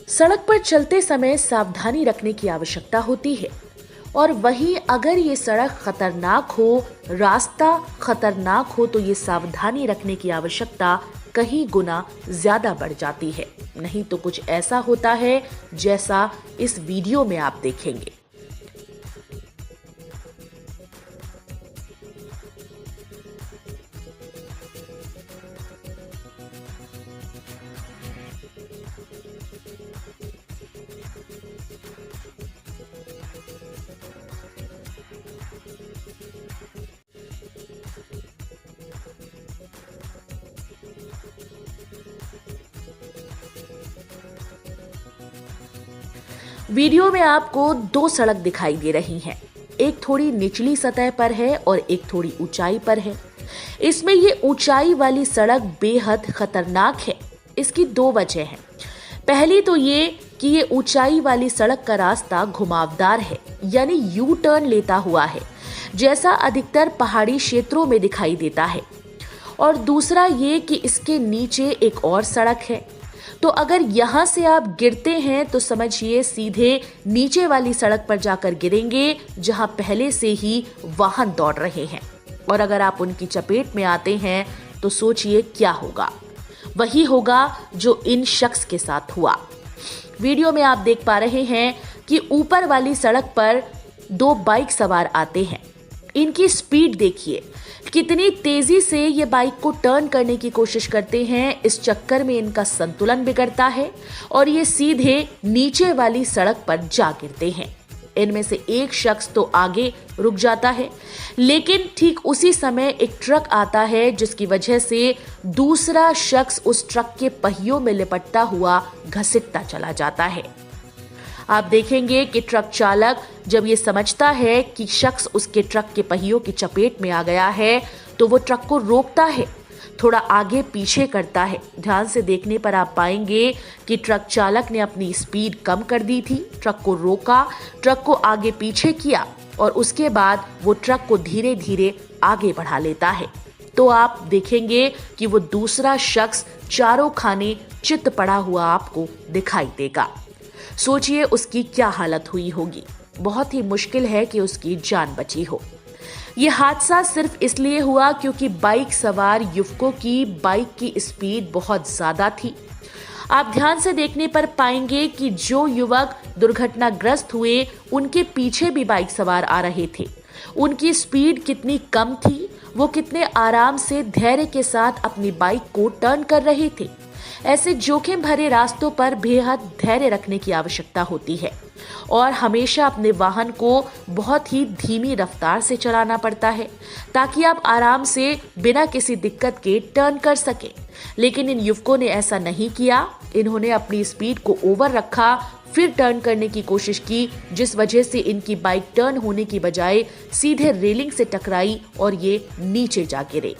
सड़क पर चलते समय सावधानी रखने की आवश्यकता होती है और वहीं अगर ये सड़क खतरनाक हो, रास्ता खतरनाक हो तो ये सावधानी रखने की आवश्यकता कहीं गुना ज्यादा बढ़ जाती है। नहीं तो कुछ ऐसा होता है जैसा इस वीडियो में आप देखेंगे। वीडियो में आपको दो सड़क दिखाई दे रही हैं। एक थोड़ी निचली सतह पर है और एक थोड़ी ऊंचाई पर है। इसमें ये ऊंचाई वाली सड़क बेहद खतरनाक है। इसकी दो वजह हैं। पहली तो ये कि ये ऊंचाई वाली सड़क का रास्ता घुमावदार है, यानी यू टर्न लेता हुआ है, जैसा अधिकतर पहाड़ी क्षेत्रों में दिखाई देता है। और दूसरा ये कि इसके नीचे एक और सड़क है, तो अगर यहां से आप गिरते हैं तो समझिए सीधे नीचे वाली सड़क पर जाकर गिरेंगे जहां पहले से ही वाहन दौड़ रहे हैं। और अगर आप उनकी चपेट में आते हैं तो सोचिए क्या होगा। वही होगा जो इन शख्स के साथ हुआ। वीडियो में आप देख पा रहे हैं कि ऊपर वाली सड़क पर दो बाइक सवार आते हैं। इनकी स्पीड देखिए, कितनी तेजी से ये बाइक को टर्न करने की कोशिश करते हैं। इस चक्कर में इनका संतुलन बिगड़ता है और ये सीधे नीचे वाली सड़क पर जा गिरते हैं। इनमें से एक शख्स तो आगे रुक जाता है, लेकिन ठीक उसी समय एक ट्रक आता है जिसकी वजह से दूसरा शख्स उस ट्रक के पहियों में लिपटता हुआ घसीटता चला जाता है। आप देखेंगे कि ट्रक चालक जब ये समझता है कि शख्स उसके ट्रक के पहियों की चपेट में आ गया है तो वो ट्रक को रोकता है, थोड़ा आगे पीछे करता है। ध्यान से देखने पर आप पाएंगे कि ट्रक चालक ने अपनी स्पीड कम कर दी थी, ट्रक को रोका, ट्रक को आगे पीछे किया और उसके बाद वो ट्रक को धीरे धीरे आगे बढ़ा लेता है। तो आप देखेंगे कि वो दूसरा शख्स चारों खाने चित पड़ा हुआ आपको दिखाई देगा। सोचिए उसकी क्या हालत हुई होगी। बहुत ही मुश्किल है कि उसकी जान बची हो। यह हादसा सिर्फ इसलिए हुआ क्योंकि बाइक सवार युवकों की बाइक की स्पीड बहुत ज्यादा थी। आप ध्यान से देखने पर पाएंगे कि जो युवक दुर्घटनाग्रस्त हुए उनके पीछे भी बाइक सवार आ रहे थे। उनकी स्पीड कितनी कम थी, वो कितने आराम से धैर्य के साथ अपनी बाइक को टर्न कर रहे थे। ऐसे जोखिम भरे रास्तों पर बेहद धैर्य रखने की आवश्यकता होती है और हमेशा अपने वाहन को बहुत ही धीमी रफ्तार से चलाना पड़ता है ताकि आप आराम से बिना किसी दिक्कत के टर्न कर सकें। लेकिन इन युवकों ने ऐसा नहीं किया। इन्होंने अपनी स्पीड को ओवर रखा, फिर टर्न करने की कोशिश की, जिस वजह से इनकी बाइक टर्न होने की बजाय सीधे रेलिंग से टकराई और ये नीचे जा गिरे।